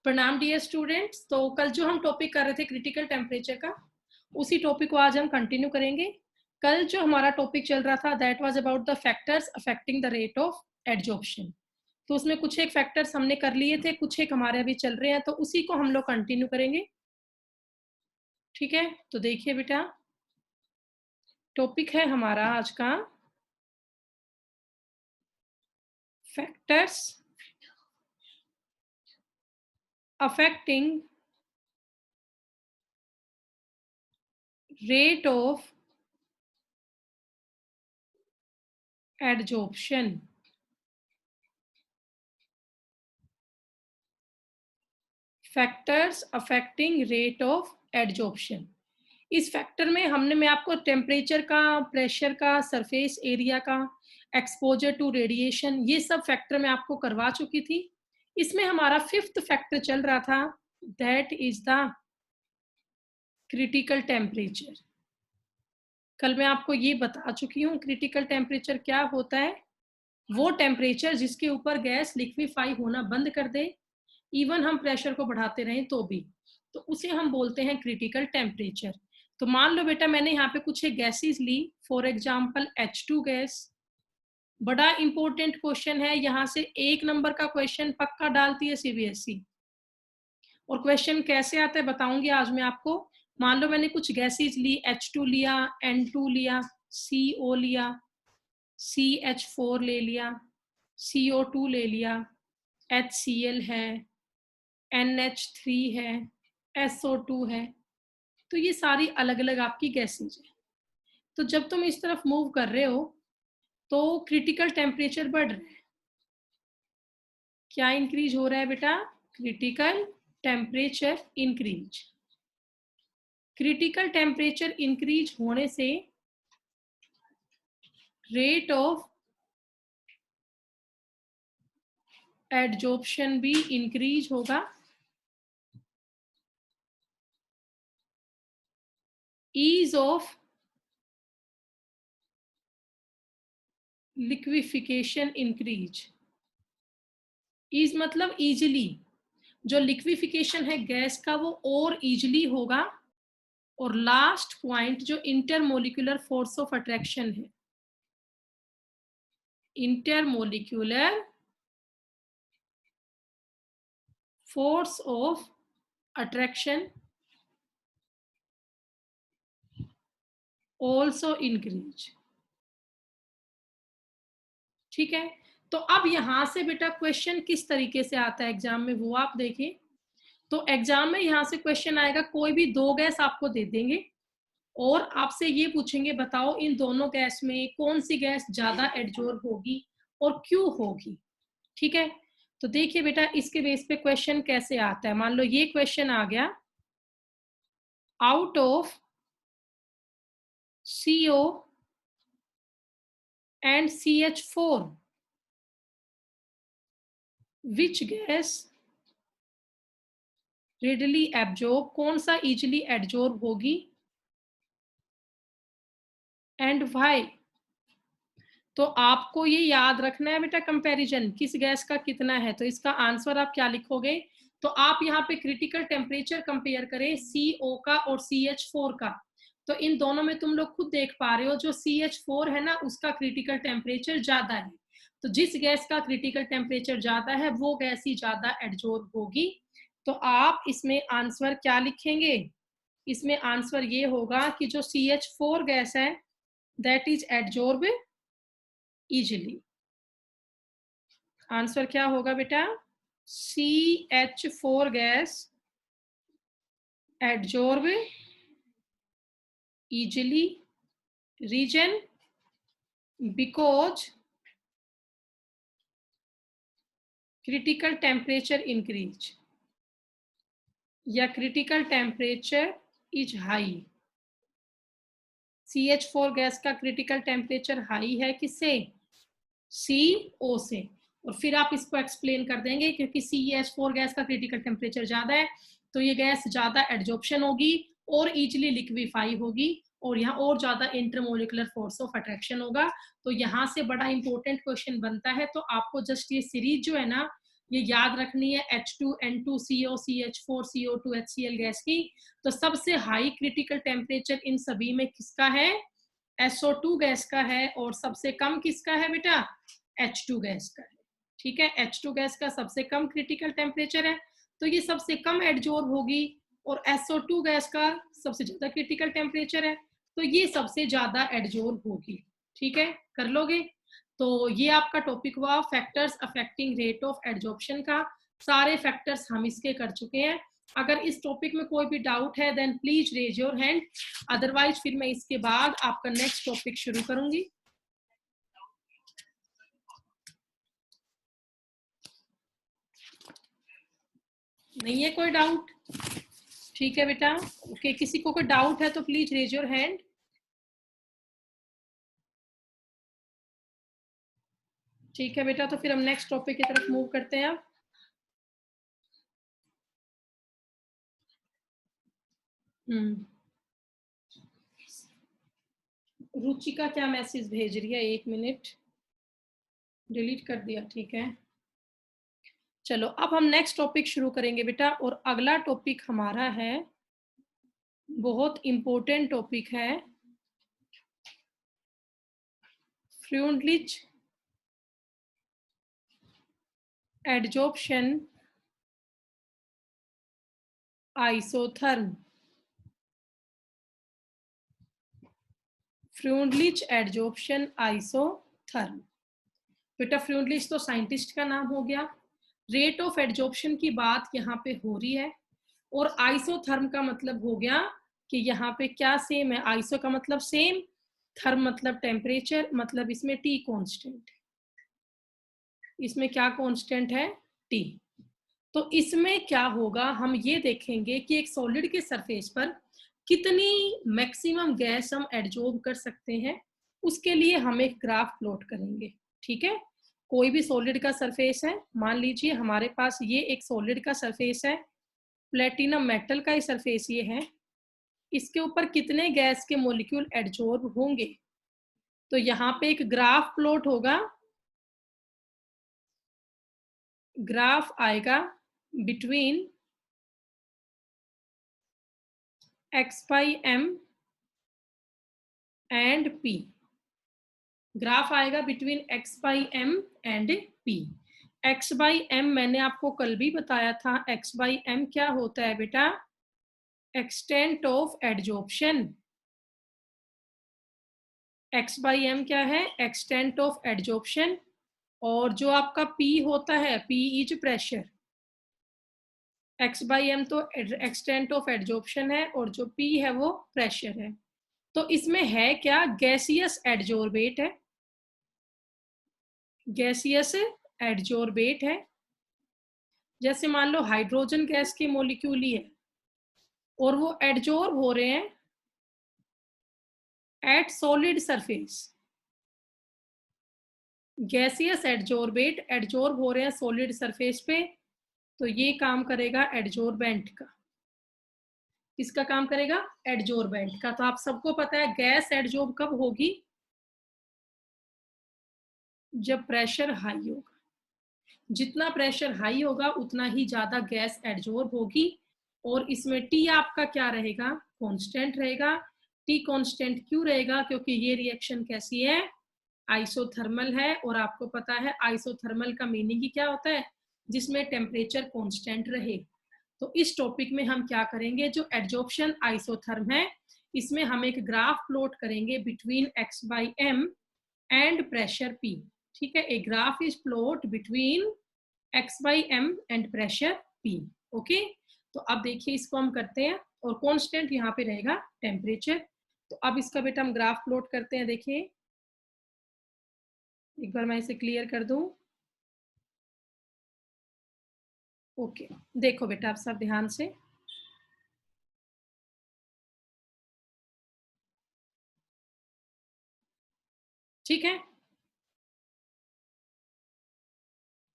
प्रणाम dear students. तो कल जो हम टॉपिक कर रहे थे क्रिटिकल टेम्परेचर का, उसी टॉपिक को आज हम कंटिन्यू करेंगे। कल जो हमारा टॉपिक चल रहा था that was about the factors affecting the rate of adsorption. तो उसमें कुछ एक फैक्टर्स हमने कर लिए थे, कुछ एक हमारे अभी चल रहे हैं, तो उसी को हम लोग कंटिन्यू करेंगे। ठीक है, तो देखिए बेटा, टॉपिक है हमारा आज का factors affecting rate of adsorption. Factors affecting rate of adsorption. इस फैक्टर में मैं आपको टेम्परेचर का, प्रेशर का, सरफेस एरिया का, एक्सपोजर टू रेडिएशन, ये सब फैक्टर मैं आपको करवा चुकी थी। इसमें हमारा फिफ्थ फैक्टर चल रहा था, that is the critical temperature. कल मैं आपको ये बता चुकी हूँ क्रिटिकल टेम्परेचर क्या होता है। वो टेम्परेचर जिसके ऊपर गैस लिक्विफाई होना बंद कर दे, इवन हम प्रेशर को बढ़ाते रहें तो भी, तो उसे हम बोलते हैं क्रिटिकल टेम्परेचर। तो मान लो बेटा, मैंने यहाँ पे कुछ गैसेस ली, फॉर एग्जांपल H2 गैस। बड़ा इंपॉर्टेंट क्वेश्चन है, यहाँ से 1 नंबर का क्वेश्चन पक्का डालती है सीबीएसई। और क्वेश्चन कैसे आता है बताऊंगी आज मैं आपको। मान लो मैंने कुछ गैसेस ली, H2 लिया, N2 लिया, CO लिया, CH4 ले लिया, CO2 ले लिया, HCl है, NH3 है, SO2 है। तो ये सारी अलग अलग आपकी गैसेज है। तो जब तुम इस तरफ मूव कर रहे हो तो क्रिटिकल टेम्परेचर बढ़ रहा है। क्या इंक्रीज हो रहा है बेटा? Critical temperature increase. Critical temperature increase होने से रेट ऑफ एडजॉर्प्शन भी इंक्रीज होगा। Ease of liquefaction increase. Ease मतलब इजिली, जो लिक्विफिकेशन है गैस का वो और इजिली होगा। और लास्ट पॉइंट जो इंटरमोलिकुलर फोर्स ऑफ अट्रैक्शन है, intermolecular force of attraction also increase. ठीक है, तो अब यहां से बेटा क्वेश्चन किस तरीके से आता है एग्जाम में वो आप देखिए। तो एग्जाम में यहां से क्वेश्चन आएगा, कोई भी 2 गैस आपको दे देंगे और आपसे ये पूछेंगे बताओ इन दोनों गैस में कौन सी गैस ज्यादा एडजॉर्ब होगी और क्यों होगी। ठीक है, तो देखिए बेटा, इसके बेस पे क्वेश्चन कैसे आता है। मान लो ये क्वेश्चन आ गया, out of CO and CH4 which gas readily absorb, कौन सा इजिली एब्जॉर्ब होगी एंड व्हाई। तो आपको ये याद रखना है बेटा, कंपैरिजन किस गैस का कितना है। तो इसका आंसर आप क्या लिखोगे, तो आप यहाँ पे क्रिटिकल टेम्परेचर कंपेयर करें CO का और CH4 का। तो इन दोनों में तुम लोग खुद देख पा रहे हो, जो CH4 है ना उसका क्रिटिकल टेम्परेचर ज्यादा है। तो जिस गैस का क्रिटिकल टेम्परेचर ज्यादा है वो गैस ही ज्यादा एडजॉर्ब होगी। तो आप इसमें आंसर क्या लिखेंगे, इसमें आंसर ये होगा कि जो CH4 गैस है that is adsorb easily. Answer क्या होगा बेटा? CH4 gas adsorb easily, reason because critical temperature increase या critical temperature is high. CH4 gas का क्रिटिकल टेम्परेचर हाई है किससे? CO से। और फिर आप इसको एक्सप्लेन कर देंगे क्योंकि CH4 गैस का क्रिटिकल टेम्परेचर ज्यादा है तो ये गैस ज्यादा एडजॉर्प्शन होगी और इजिली लिक्विफाई होगी और यहाँ और ज्यादा इंटरमोलिकुलर फोर्स ऑफ अट्रैक्शन होगा। तो यहाँ से बड़ा इंपॉर्टेंट क्वेश्चन बनता है। तो आपको जस्ट ये सीरीज जो है ना ये याद रखनी है H2N2CO CH4CO2 HCl गैस की। तो सबसे हाई क्रिटिकल टेम्परेचर इन सभी में किसका है? SO2 गैस का है। और सबसे कम किसका है बेटा? H2 गैस का है। ठीक है, H2 गैस का सबसे कम क्रिटिकल टेम्परेचर है, तो ये सबसे कम एडजॉर्ब होगी। और SO2 गैस का सबसे ज्यादा क्रिटिकल टेम्परेचर है, तो ये सबसे ज्यादा एडजॉर्ब होगी। ठीक है, कर लोगे? तो ये आपका टॉपिक हुआ factors affecting rate of adsorption का। सारे फैक्टर्स हम इसके कर चुके हैं। अगर इस टॉपिक में कोई भी डाउट है then please raise your hand, otherwise फिर मैं इसके बाद आपका नेक्स्ट टॉपिक शुरू करूंगी। नहीं है कोई डाउट? ठीक है बेटा, ओके। किसी को कोई डाउट है तो प्लीज रेज योर हैंड। ठीक है बेटा, तो फिर हम नेक्स्ट टॉपिक की तरफ मूव करते हैं अब। रुचिका क्या मैसेज भेज रही है? 1 मिनट, डिलीट कर दिया। ठीक है, चलो अब हम नेक्स्ट टॉपिक शुरू करेंगे बेटा। और अगला टॉपिक हमारा है, बहुत इंपॉर्टेंट टॉपिक है, fluid adsorption isotherm. Fluid adsorption isotherm. बेटा फ्लूइड तो साइंटिस्ट का नाम हो गया। रेट ऑफ एडजॉर्प्शन की बात यहाँ पे हो रही है। और आइसोथर्म का मतलब हो गया कि यहाँ पे क्या सेम है? आइसो का मतलब सेम, थर्म मतलब टेम्परेचर, मतलब इसमें टी कांस्टेंट है। इसमें क्या कांस्टेंट है? टी। तो इसमें क्या होगा, हम ये देखेंगे कि एक सॉलिड के सरफेस पर कितनी मैक्सिमम गैस हम एडजॉर्ब कर सकते हैं। उसके लिए हम एक ग्राफ प्लॉट करेंगे। ठीक है, कोई भी सॉलिड का सरफेस है, मान लीजिए हमारे पास ये एक सॉलिड का सरफेस है, प्लेटिनम मेटल का ही सरफेस ये है। इसके ऊपर कितने गैस के मॉलिक्यूल एडजॉर्ब होंगे? तो यहाँ पे एक ग्राफ प्लॉट होगा। ग्राफ आएगा between x/m and p। Graph आएगा between x/m and p। x/m मैंने आपको कल भी बताया था। x/m क्या होता है बेटा? Extent of adsorption. x/m क्या है? Extent of adsorption. और जो आपका p होता है, p इज प्रेशर। x/m तो एक्सटेंट ऑफ एडजॉर्प्शन है, और जो p है वो प्रेशर है। तो इसमें है क्या? गैसियस एडजॉर्बेट है। गैसियस एडजॉर्बेट है। जैसे मान लो हाइड्रोजन गैस के मॉलिक्यूल ही है और वो एडजॉर्ब हो रहे हैं at solid surface. Gaseous adsorbate adsorb हो रहे हैं सॉलिड सरफेस पे, तो ये काम करेगा एडजॉर्बेंट का। किसका काम करेगा? एडजॉर्बेंट का। तो आप सबको पता है गैस एडजॉर्ब कब होगी? जब प्रेशर हाई होगा। जितना प्रेशर हाई होगा उतना ही ज्यादा गैस एडजॉर्ब होगी। और इसमें टी आपका क्या रहेगा? कांस्टेंट रहेगा। टी कांस्टेंट क्यों रहेगा? क्योंकि ये रिएक्शन कैसी है? आइसोथर्मल है। और आपको पता है आइसोथर्मल का मीनिंग ही क्या होता है? जिसमें टेम्परेचर कांस्टेंट रहे। तो इस टॉपिक में हम क्या करेंगे, जो एडजॉर्प्शन आइसोथर्म है, इसमें हम एक ग्राफ प्लॉट करेंगे between x/m and pressure p। ठीक है, a graph is plot between x/m and pressure p। Okay, तो अब देखिए इसको हम करते हैं। और कांस्टेंट यहाँ पे रहेगा टेम्परेचर। तो अब इसका बेटा हम ग्राफ प्लॉट करते हैं। देखिए एक बार मैं इसे क्लियर कर दूं। ओके, देखो बेटा आप सब ध्यान से। ठीक है,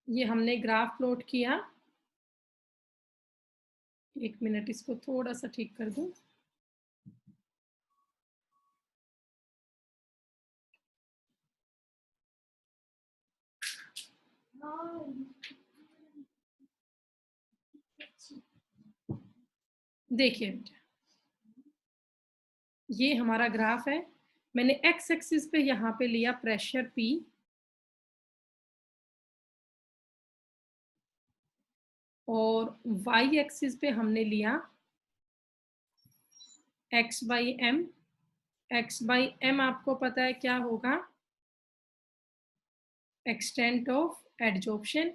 ये हमने ग्राफ प्लॉट किया। 1 मिनट, इसको थोड़ा सा ठीक कर दूं। देखिए ये हमारा ग्राफ है, मैंने एक्स एक्सिस पे यहाँ पे लिया प्रेशर P और वाई एक्सिस पे हमने लिया x by m. x by m आपको पता है क्या होगा, एक्सटेंट ऑफ एडजॉर्प्शन।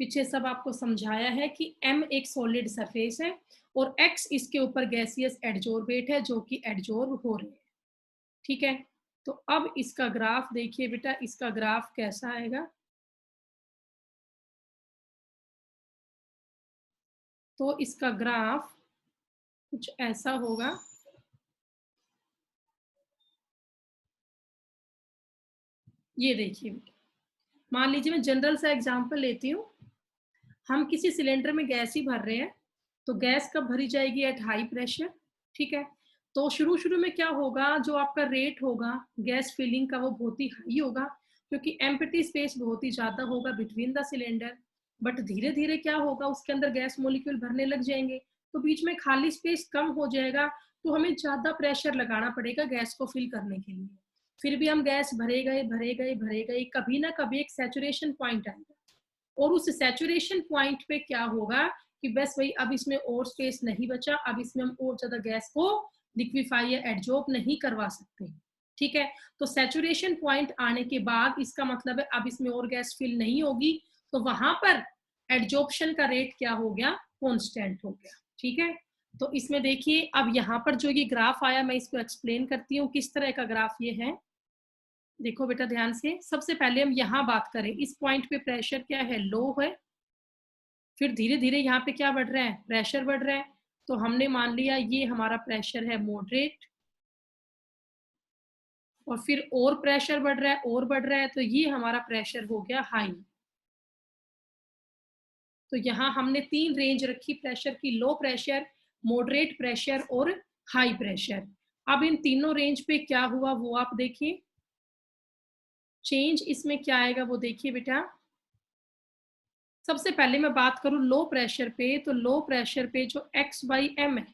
पीछे सब आपको समझाया है कि m एक सॉलिड सरफेस है और x इसके ऊपर गैसियस एडजॉर्बेट है जो कि एडजॉर्ब हो रहे हैं। ठीक है, तो अब इसका ग्राफ देखिए बेटा, इसका ग्राफ कैसा आएगा। तो इसका ग्राफ कुछ ऐसा होगा। ये देखिए बेटा, मान लीजिए मैं जनरल सा एग्जांपल लेती हूँ, हम किसी सिलेंडर में गैस ही भर रहे हैं, तो गैस कब भरी जाएगी, एट हाई प्रेशर। ठीक है, तो शुरू शुरू में क्या होगा, जो आपका रेट होगा गैस फिलिंग का वो बहुत ही हाई होगा, क्योंकि एम्प्टी स्पेस बहुत ही ज्यादा होगा बिटवीन द सिलेंडर। बट धीरे धीरे क्या होगा, उसके अंदर गैस मोलिक्यूल भरने लग जाएंगे, तो बीच में खाली स्पेस कम हो जाएगा, तो हमें ज्यादा प्रेशर लगाना पड़ेगा गैस को फिल करने के लिए। फिर भी हम गैस भरे गए भरे गए भरे गए, कभी ना कभी एक सैचुरेशन पॉइंट आएगा, और उस सैचुरेशन पॉइंट पे क्या होगा कि बस वही, अब इसमें और स्पेस नहीं बचा, अब इसमें हम और ज्यादा गैस को लिक्विफाई या एडजॉर्ब नहीं करवा सकते। ठीक है, तो सैचुरेशन पॉइंट आने के बाद इसका मतलब है अब इसमें और गैस फिल नहीं होगी, तो वहां पर एडजॉर्प्शन का रेट क्या हो गया, कॉन्स्टेंट हो गया। ठीक है, तो इसमें देखिए अब यहाँ पर जो ये ग्राफ आया, मैं इसको एक्सप्लेन करती हूँ किस तरह का ग्राफ ये है। देखो बेटा ध्यान से, सबसे पहले हम यहाँ बात करें, इस पॉइंट पे प्रेशर क्या है, लो है। फिर धीरे धीरे यहाँ पे क्या बढ़ रहा है, प्रेशर बढ़ रहा है। तो हमने मान लिया ये हमारा प्रेशर है मॉडरेट, और फिर और प्रेशर बढ़ रहा है और बढ़ रहा है, तो ये हमारा प्रेशर हो गया हाई। तो यहाँ हमने तीन रेंज रखी प्रेशर की, लो प्रेशर, मॉडरेट प्रेशर और हाई प्रेशर। अब इन तीनों रेंज पे क्या हुआ वो आप देखिए, चेंज इसमें क्या आएगा वो देखिए बेटा। सबसे पहले मैं बात करूं लो प्रेशर पे, तो लो प्रेशर पे जो x बाई एम है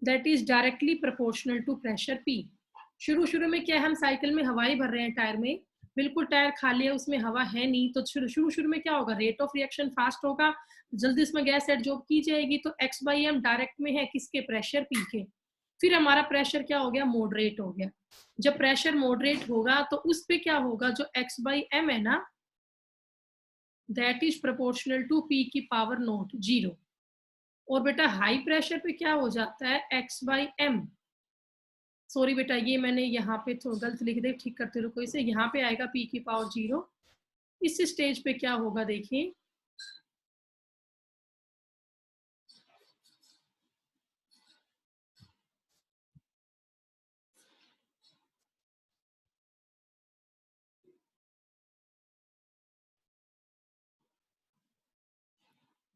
that is directly proportional to pressure P। शुरू शुरू में क्या है, हम साइकिल में हवा ही भर रहे हैं टायर में, बिल्कुल टायर खाली है, उसमें हवा है नहीं, तो शुरू शुरू में क्या होगा, रेट ऑफ रिएक्शन फास्ट होगा, जल्दी इसमें गैस एडजॉर्ब की जाएगी, तो x बाई एम डायरेक्ट में है किसके, प्रेशर P के। फिर हमारा प्रेशर क्या हो गया, मॉडरेट हो गया। जब प्रेशर मॉडरेट होगा तो उस पे क्या होगा, जो x बाई एम है ना, that is proportional to P की पावर नॉट 0। और बेटा हाई प्रेशर पे क्या हो जाता है, x बाई एम। सॉरी बेटा, ये मैंने यहाँ पे थोड़ा गलत लिख दे, ठीक करते रुको इसे, यहाँ पे आएगा P की पावर 0। इस स्टेज पे क्या होगा देखिए,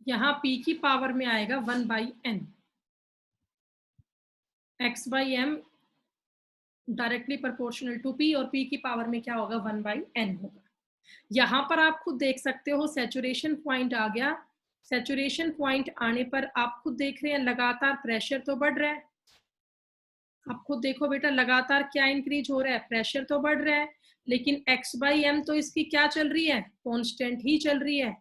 यहाँ P की पावर में आएगा 1 by n. x by m directly proportional to P, और P की पावर में क्या होगा, 1 बाई एन होगा। यहाँ पर आप खुद देख सकते हो सैचुरेशन पॉइंट आ गया। सैचुरेशन पॉइंट आने पर आप खुद देख रहे हैं लगातार प्रेशर तो बढ़ रहा है। आप खुद देखो बेटा, लगातार क्या इंक्रीज हो रहा है, प्रेशर तो बढ़ रहा है, लेकिन x बाई एम तो इसकी क्या चल रही है, कांस्टेंट ही चल रही है।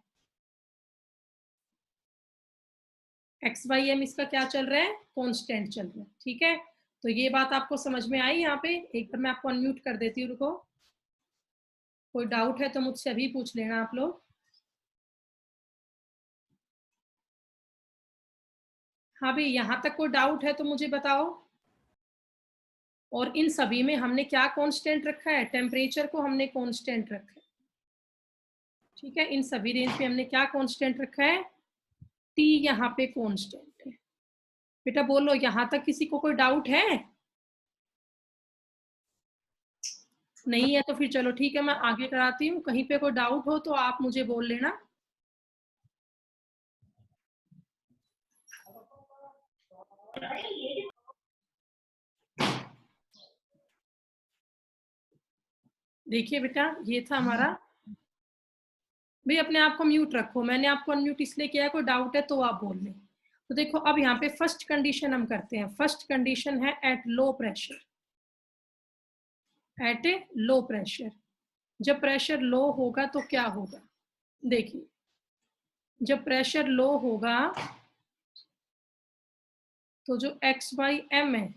x बाई एम इसका क्या चल रहा है, कांस्टेंट चल रहा है। ठीक है, तो ये बात आपको समझ में आई। यहाँ पे एक बार मैं आपको अनम्यूट कर देती हूँ, रुको। कोई डाउट है तो मुझसे अभी पूछ लेना आप लोग। हाँ भाई, यहाँ तक कोई डाउट है तो मुझे बताओ। और इन सभी में हमने क्या कांस्टेंट रखा है, टेम्परेचर को हमने कांस्टेंट रखा है। ठीक है, इन सभी रेंज पे हमने क्या कांस्टेंट रखा है, टी यहाँ पे कांस्टेंट है। बेटा बोलो, यहाँ तक किसी को कोई डाउट है? नहीं है तो फिर चलो ठीक है, मैं आगे कराती हूँ। कहीं पे कोई डाउट हो तो आप मुझे बोल लेना। देखिए बेटा, ये था हमारा भाई अपने आप को म्यूट रखो, मैंने आपको अनम्यूट इसलिए किया है, कोई डाउट है तो आप बोल लें। तो देखो अब यहाँ पे फर्स्ट कंडीशन हम करते हैं। फर्स्ट कंडीशन है at low pressure, at a low pressure. जब प्रेशर लो होगा तो क्या होगा, देखिए जब प्रेशर लो होगा तो जो x बाई एम है,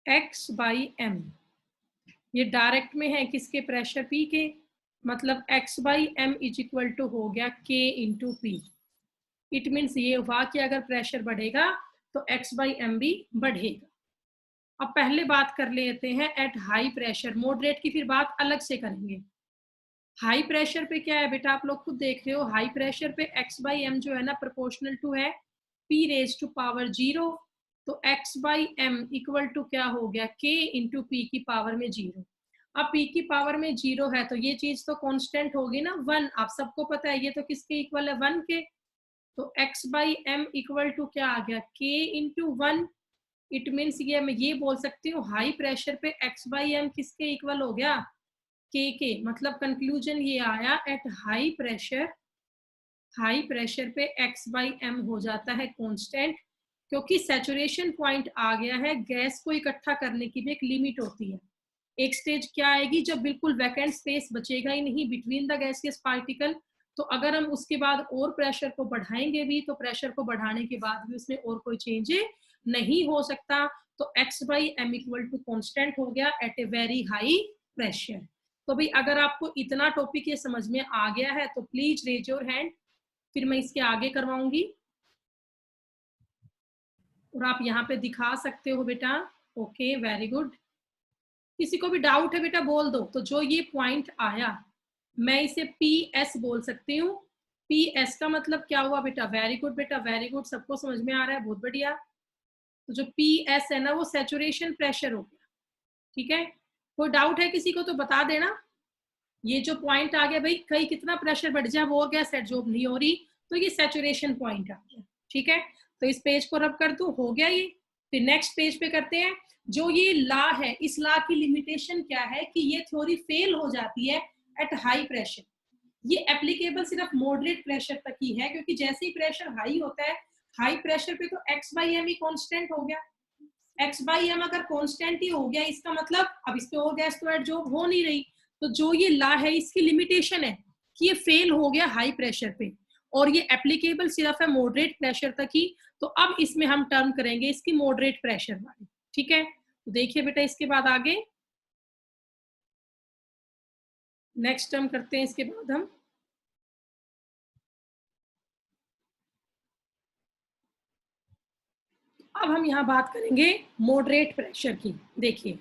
x बाई एम ये डायरेक्ट में है किसके, प्रेशर P के, मतलब x by m is equal to हो गया K into p. It means ये हुआ कि अगर प्रेशर बढ़ेगा तो x बाई एम भी बढ़ेगा। अब पहले बात कर लेते हैं एट हाई प्रेशर, मॉडरेट की फिर बात अलग से करेंगे। हाई प्रेशर पे क्या है बेटा, आप लोग खुद देख रहे हो, हाई प्रेशर पे x बाई एम जो है ना प्रोपोर्शनल टू है p रेज टू पावर 0, तो x by m equal to क्या हो गया, k इंटू पी की पावर में 0। अब p की पावर में 0 है तो ये चीज तो कांस्टेंट होगी ना 1, आप सबको पता है, ये तो किसके इक्वल है, 1 के। तो x by m equal to क्या आ गया, k इंटू 1। इट मीन्स ये मैं ये बोल सकती हूँ हाई प्रेशर पे x बाई एम किसके इक्वल हो गया, के। मतलब कंक्लूजन ये आया एट हाई प्रेशर पे x बाई एम हो जाता है कांस्टेंट, क्योंकि सैचुरेशन पॉइंट आ गया है। गैस को इकट्ठा करने की भी एक लिमिट होती है। एक स्टेज क्या आएगी जब बिल्कुल वैकेंट स्पेस बचेगा ही नहीं बिटवीन द गैसियस पार्टिकल, तो अगर हम उसके बाद और प्रेशर को बढ़ाएंगे भी तो प्रेशर को बढ़ाने के बाद भी उसमें और कोई चेंज नहीं हो सकता। तो x by m equal to constant हो गया at a very high pressure. तो भाई अगर आपको इतना टॉपिक ये समझ में आ गया है तो प्लीज रेज योर हैंड, फिर मैं इसके आगे करवाऊंगी और आप यहाँ पे दिखा सकते हो बेटा। Okay very good. किसी को भी डाउट है बेटा बोल दो। तो जो ये पॉइंट आया मैं इसे पी एस बोल सकती हूँ। पी एस का मतलब क्या हुआ बेटा, वेरी गुड बेटा वेरी गुड, सबको समझ में आ रहा है, बहुत बढ़िया। तो जो पी एस है ना वो सैचुरेशन प्रेशर हो गया, ठीक है। कोई डाउट है किसी को तो बता देना। ये जो पॉइंट आ गया भाई, कहीं कितना प्रेशर बढ़ जाए वो गैस एडजॉर्ब नहीं हो रही, तो ये सैचुरेशन पॉइंट आ गया, ठीक है। तो इस पेज को रब कर दू, हो गया ये। फिर नेक्स्ट पेज पे करते हैं। जो ये लॉ है, इस लॉ की लिमिटेशन क्या है कि ये थ्योरी फेल हो जाती है एट हाई प्रेशर। ये एप्लीकेबल सिर्फ मॉडरेट प्रेशर तक ही है, क्योंकि जैसे ही प्रेशर हाई होता है, हाई प्रेशर पे तो x बाई एम ही कॉन्स्टेंट हो गया। x बाई एम अगर कांस्टेंट ही हो गया, इसका मतलब अब इस पे और गैस तो एडजॉर्ब हो नहीं रही। तो जो ये लॉ है इसकी लिमिटेशन है कि ये फेल हो गया हाई प्रेशर पे, और ये एप्लीकेबल सिर्फ है मॉडरेट प्रेशर तक ही। तो अब इसमें हम टर्म करेंगे इसकी मॉडरेट प्रेशर वाली, ठीक है। तो देखिए बेटा इसके बाद आगे नेक्स्ट टर्म करते हैं। इसके बाद हम अब हम यहाँ बात करेंगे मॉडरेट प्रेशर की। देखिए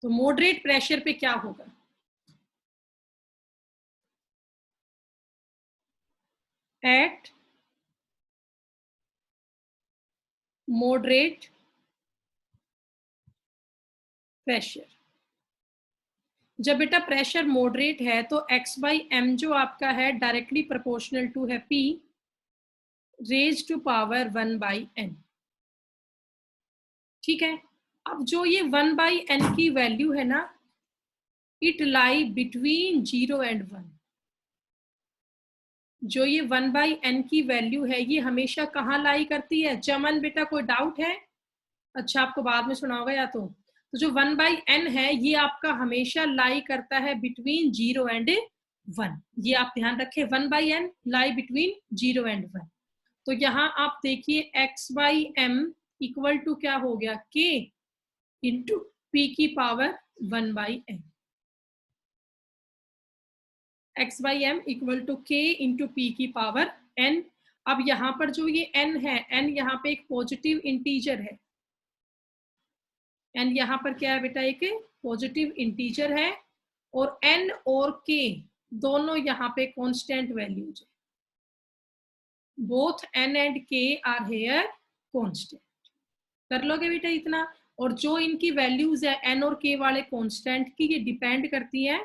तो मॉडरेट प्रेशर पे क्या होगा, एट मॉडरेट प्रेशर। जब बेटा प्रेशर मॉडरेट है तो x बाई एम जो आपका है डायरेक्टली प्रोपोर्शनल टू है p raise to power 1 by n, ठीक है। अब जो ये 1 बाई n की वैल्यू है ना, इट लाई बिटवीन 0 एंड 1। जो ये 1 बाई n की वैल्यू है ये हमेशा कहाँ लाई करती है, चमन बेटा कोई डाउट है? अच्छा आपको बाद में सुना होगा या तो जो 1 बाई n है ये आपका हमेशा लाई करता है बिटवीन 0 एंड 1। ये आप ध्यान रखें, 1 by n lie between 0 and 1। तो यहाँ आप देखिए x by m equal to क्या हो गया, k इंटू पी की power 1 by n. x by m equal to k into p की पावर n। अब यहाँ पर जो ये n है, n यहाँ पे एक पॉजिटिव इंटीजर है, n यहाँ पर क्या है बेटा, एक पॉजिटिव इंटीजर है, और n और k दोनों यहाँ पे कांस्टेंट वैल्यूज है। Both n and k are here constant. कर लोगे बेटा इतना। और जो इनकी वैल्यूज है n और k वाले कांस्टेंट की, ये डिपेंड करती है,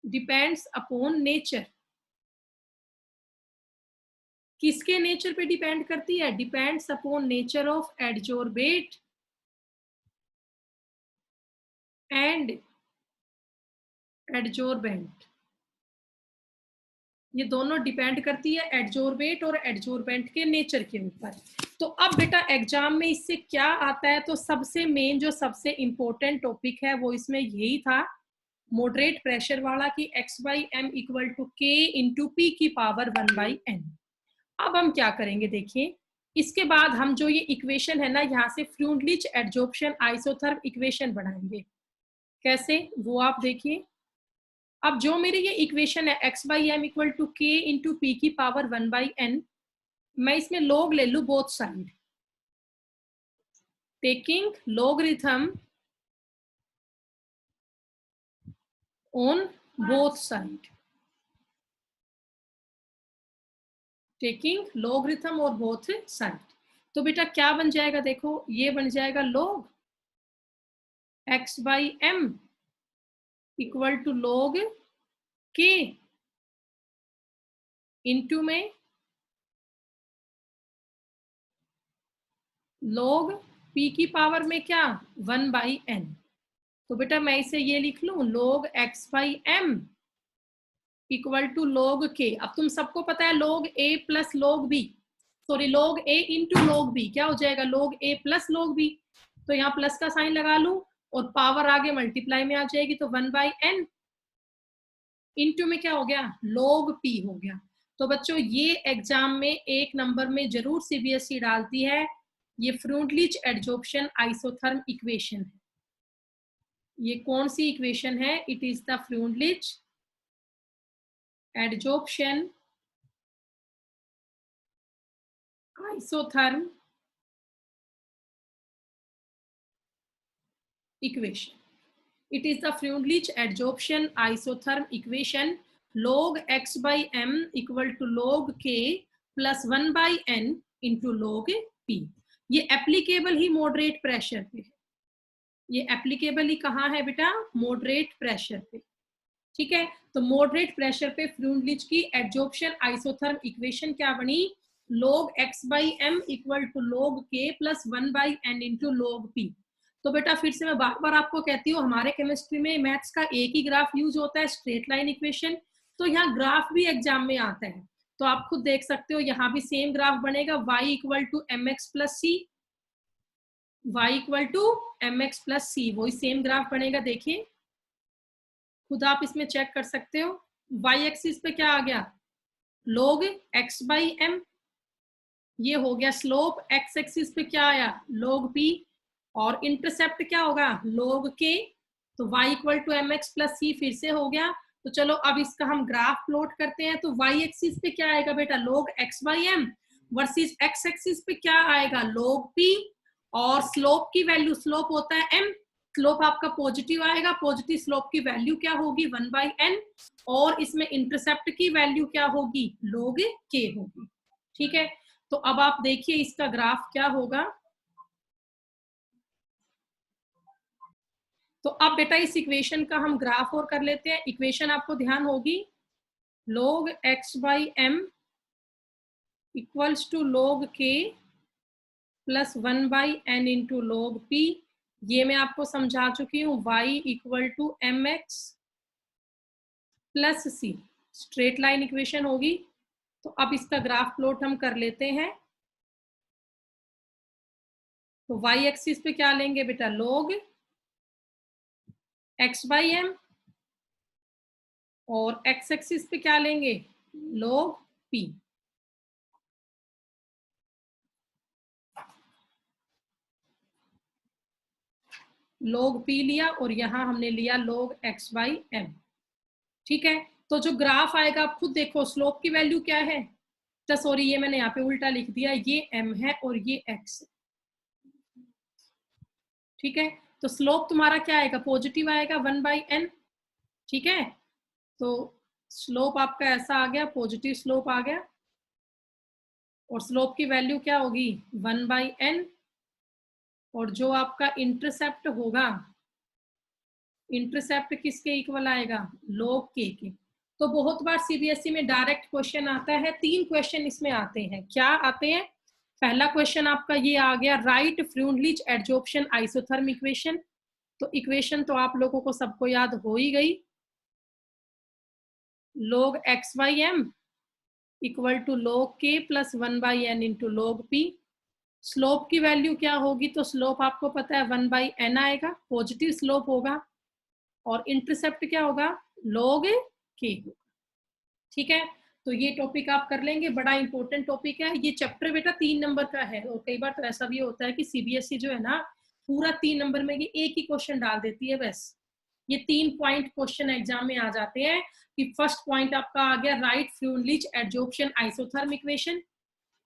डिपेंड्स अपॉन नेचर। किसके नेचर पे डिपेंड करती है? Depends upon nature of adsorbate and adsorbent. ये दोनों डिपेंड करती है एडजॉर्बेट और एडजॉर्बेंट के नेचर के ऊपर। तो अब बेटा एग्जाम में इससे क्या आता है? तो सबसे मेन जो सबसे इंपॉर्टेंट टॉपिक है वो इसमें यही था, मॉडरेट प्रेशर वाला, कि x by m equal to k into p की पावर 1 बाई एन। अब हम क्या करेंगे देखिए, इसके बाद हम जो ये इक्वेशन है ना, यहाँ से फ्रूनलिच एडजॉर्प्शन आइसोथर्म इक्वेशन बनाएंगे। कैसे, वो आप देखिए। अब जो मेरी ये इक्वेशन है x by m equal to k into p की पावर 1 बाई एन, मैं इसमें log ले लू both side, taking logarithm on both side, taking logarithm और both side। तो बेटा क्या बन जाएगा, देखो ये बन जाएगा log x by m equal to log k into में log p की पावर में क्या 1 बाई n। तो बेटा मैं इसे ये लिख लूं log x by m equal to log k। अब तुम सबको पता है log a plus log b, sorry log a into log b क्या हो जाएगा log a plus log b। तो यहाँ प्लस का साइन लगा लूं और पावर आगे मल्टीप्लाई में आ जाएगी, तो 1 बाई n इंटू में क्या हो गया log p हो गया। तो बच्चों ये एग्जाम में 1 नंबर में जरूर सीबीएसई डालती है, ये फ्रूनलिच एडजॉर्प्शन आइसोथर्म इक्वेशन है। ये कौन सी इक्वेशन है? It is the Freundlich adsorption isotherm equation. It is the Freundlich adsorption isotherm equation log x by m equal to log k plus 1 by n into log p। ये applicable ही moderate pressure पे है, ये applicable ही कहाँ है बेटा? Moderate pressure पे। ठीक है, तो मॉडरेट प्रेशर पे फ्रूनलिच की एडजॉर्प्शन आइसोथर्म इक्वेशन क्या बनी? log x by m equal to log k plus 1 by n into log p। तो बेटा फिर से मैं बार बार आपको कहती हूँ, हमारे केमिस्ट्री में मैथ्स का एक ही ग्राफ यूज होता है, स्ट्रेट लाइन इक्वेशन। तो यहाँ ग्राफ भी एग्जाम में आता है, तो आप खुद देख सकते हो, यहाँ भी सेम ग्राफ बनेगा y equal to m x plus c, y equal to m x plus c, वही सेम ग्राफ बनेगा। देखिए खुद आप इसमें चेक कर सकते हो, y एक्सिस पे क्या आ गया log x बाई m, ये हो गया स्लोप। x एक्सिस पे क्या आया log p, और इंटरसेप्ट क्या होगा log k। तो y equal to m x plus c फिर से हो गया। तो चलो अब इसका हम ग्राफ प्लॉट करते हैं। तो y एक्सिस पे क्या आएगा बेटा log x by m, versus x axis पे क्या आएगा log p, और स्लोप की वैल्यू, स्लोप होता है m, स्लोप आपका पॉजिटिव आएगा, पॉजिटिव स्लोप की वैल्यू क्या होगी 1 बाई n, और इसमें इंटरसेप्ट की वैल्यू क्या होगी log k होगी। ठीक है, तो अब आप देखिए इसका ग्राफ क्या होगा। तो अब बेटा इस इक्वेशन का हम ग्राफ और कर लेते हैं। इक्वेशन आपको ध्यान होगी log x by m equals to log k plus 1 by n into log p। ये मैं आपको समझा चुकी हूँ, y equal to m x plus c, straight line equation होगी। तो अब इसका ग्राफ प्लॉट हम कर लेते हैं। तो y एक्सिस पे क्या लेंगे बेटा log x बाई एम, और x एक्सिस पे क्या लेंगे log p। log p लिया और यहां हमने लिया log x बाई एम। ठीक है, तो जो ग्राफ आएगा आप खुद देखो, स्लोप की वैल्यू क्या है, तो सॉरी ये मैंने यहाँ पे उल्टा लिख दिया, ये m है और ये x। ठीक है, तो स्लोप तुम्हारा क्या आएगा पॉजिटिव आएगा 1 बाई n। ठीक है, तो स्लोप आपका ऐसा आ गया, पॉजिटिव स्लोप आ गया, और स्लोप की वैल्यू क्या होगी 1 बाई n, और जो आपका इंटरसेप्ट होगा, इंटरसेप्ट किसके इक्वल आएगा log k के। तो बहुत बार सीबीएसई में डायरेक्ट क्वेश्चन आता है, 3 क्वेश्चन इसमें आते हैं। क्या आते हैं? पहला क्वेश्चन आपका ये आ गया, right Freundlich adsorption isotherm equation. तो इक्वेशन तो आप लोगों को सबको याद हो ही गई, log x by m equal to log k plus 1 by n into log p। Slope की वैल्यू क्या होगी? तो स्लोप आपको पता है 1 by n आएगा, पॉजिटिव स्लोप होगा, और इंटरसेप्ट क्या होगा? log k होगा। ठीक है, तो ये टॉपिक आप कर लेंगे, बड़ा इंपॉर्टेंट टॉपिक है। ये चैप्टर बेटा 3 नंबर का है, और कई बार तो ऐसा भी होता है कि सीबीएसई जो है ना पूरा 3 नंबर में ये एक ही क्वेश्चन डाल देती है बस। ये 3 पॉइंट क्वेश्चन एग्जाम में आ जाते हैं कि फर्स्ट पॉइंट आपका आ गया right Freundlich adsorption isotherm equation,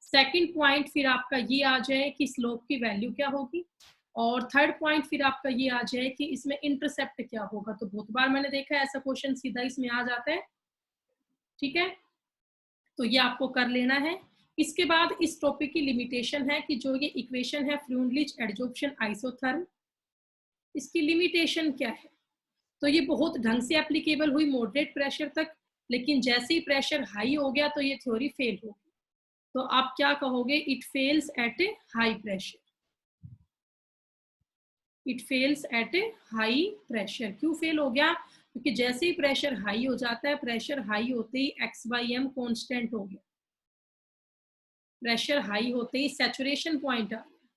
second point फिर आपका ये आ जाए कि स्लोप की वैल्यू क्या होगी, और थर्ड पॉइंट फिर आपका ये आ जाए कि इसमें इंटरसेप्ट क्या होगा। तो बहुत बार मैंने देखा है ऐसा क्वेश्चन सीधा इसमें आ जाता है। ठीक है, तो ये आपको कर लेना है। इसके बाद इस टॉपिक की लिमिटेशन है कि जो ये इक्वेशन है फ्रूनलिच एडजॉर्प्शन आइसोथर्म, इसकी लिमिटेशन क्या है? तो ये बहुत ढंग से एप्लीकेबल हुई मॉडरेट प्रेशर तक, लेकिन जैसे ही प्रेशर हाई हो गया तो ये थ्योरी फेल हो गई। तो आप क्या कहोगे? It fails at a high pressure. It fails at a high pressure. क्यों फेल हो गया? क्योंकि जैसे ही प्रेशर हाई हो जाता है, प्रेशर हाई होते ही x बाई एम कॉन्स्टेंट हो गया, प्रेशर हाई होते ही सैचुरेशन पॉइंट आ गया।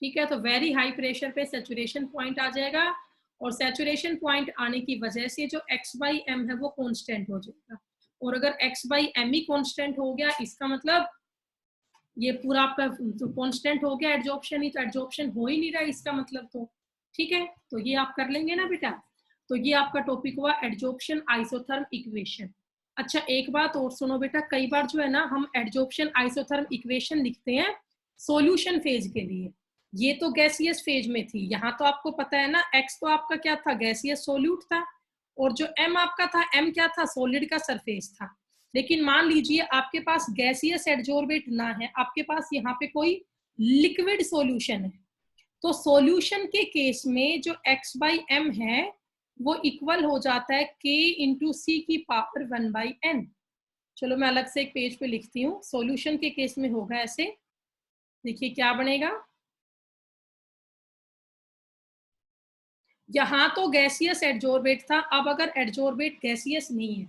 ठीक है, तो वेरी हाई प्रेशर पे सैचुरेशन पॉइंट आ जाएगा, और सैचुरेशन पॉइंट आने की वजह से जो x बाई एम है वो कांस्टेंट हो जाएगा। और अगर x बाई एम ही कांस्टेंट हो गया, इसका मतलब ये पूरा आपका तो कांस्टेंट हो गया एडजॉर्प्शन ही, तो एडजॉर्प्शन हो ही नहीं रहा इसका मतलब तो। ठीक है, तो ये आप कर लेंगे ना बेटा। तो ये आपका टॉपिक हुआ एडजॉर्प्शन आइसोथर्म इक्वेशन। अच्छा, एक बात और सुनो बेटा, कई बार जो है ना हम एडजॉर्प्शन आइसोथर्म इक्वेशन लिखते हैं सॉल्यूशन फेज के लिए। ये तो गैसियस फेज में थी, यहाँ तो आपको पता है ना x तो आपका क्या था? गैसियस सोल्यूट था, और जो m आपका था, m क्या था? सॉलिड का सरफेस था। लेकिन मान लीजिए आपके पास गैसियस एडजॉर्बेट ना है, आपके पास यहाँ पे कोई लिक्विड सॉल्यूशन है, तो सॉल्यूशन के केस में जो x बाई एम है वो इक्वल हो जाता है k इंटू सी की पावर 1 बाई n। चलो मैं अलग से एक पेज पे लिखती हूँ। सॉल्यूशन के केस में होगा ऐसे, देखिए क्या बनेगा। यहाँ तो गैसियस एडजॉर्बेट था, अब अगर एडजॉर्बेट गैसियस नहीं है,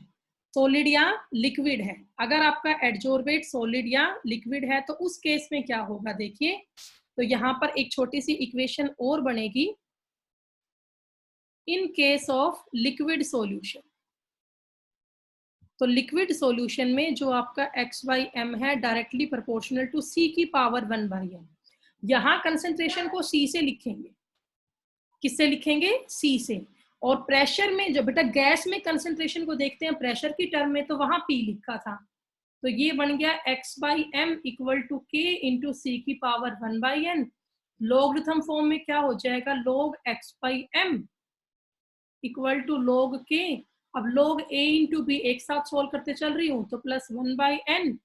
सॉलिड या लिक्विड है, अगर आपका एडजॉर्बेट सॉलिड या लिक्विड है तो उस केस में क्या होगा? देखिए, तो यहाँ पर एक छोटी सी इक्वेशन और बनेगी। In case of liquid solution, तो लिक्विड सॉल्यूशन में जो आपका x बाई एम है डायरेक्टली प्रोपोर्शनल टू c की पावर 1 बाई एम। यहाँ कंसेंट्रेशन को c से लिखेंगे। किससे लिखेंगे? c से। और प्रेशर में जो बेटा गैस में कंसेंट्रेशन को देखते हैं प्रेशर की टर्म में, तो वहां p लिखा था, तो ये बन गया x by m equal to k into c की power 1 by n. Logarithm form में क्या हो जाएगा? log x by m equal to log k। अब log a इंटू बी एक साथ सोल्व करते चल रही हूँ, तो plus 1 by n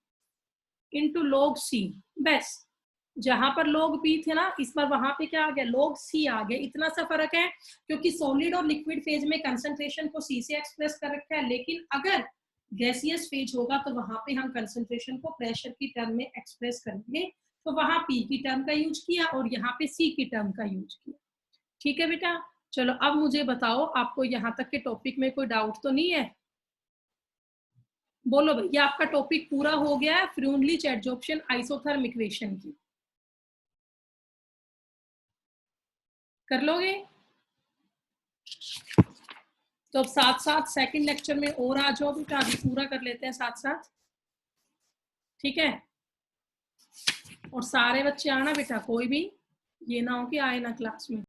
into log c। बस, जहां पर log b थे ना, इस बार वहां पे क्या आ गया? log c आ गया। इतना सा फर्क है, क्योंकि सॉलिड और लिक्विड फेज में कंसंट्रेशन को c से एक्सप्रेस कर रखा है, लेकिन अगर गैसियस फेज होगा तो वहां पे हम कंसंट्रेशन को प्रेशर की टर्म में एक्सप्रेस करेंगे, तो वहां p की टर्म का यूज किया और यहाँ पे c की टर्म का यूज किया। ठीक है बेटा, चलो अब मुझे बताओ, आपको यहाँ तक के टॉपिक में कोई डाउट तो नहीं है? बोलो भैया, आपका टॉपिक पूरा हो गया है फ्रूनलिच एडजॉर्प्शन आइसोथर्म इक्वेशन की। कर लोगे? तो अब साथ साथ सेकंड लेक्चर में और आ जाओ बेटा, अभी पूरा कर लेते हैं साथ साथ। ठीक है, और सारे बच्चे आना बेटा, कोई भी ये ना हो कि आए ना क्लास में।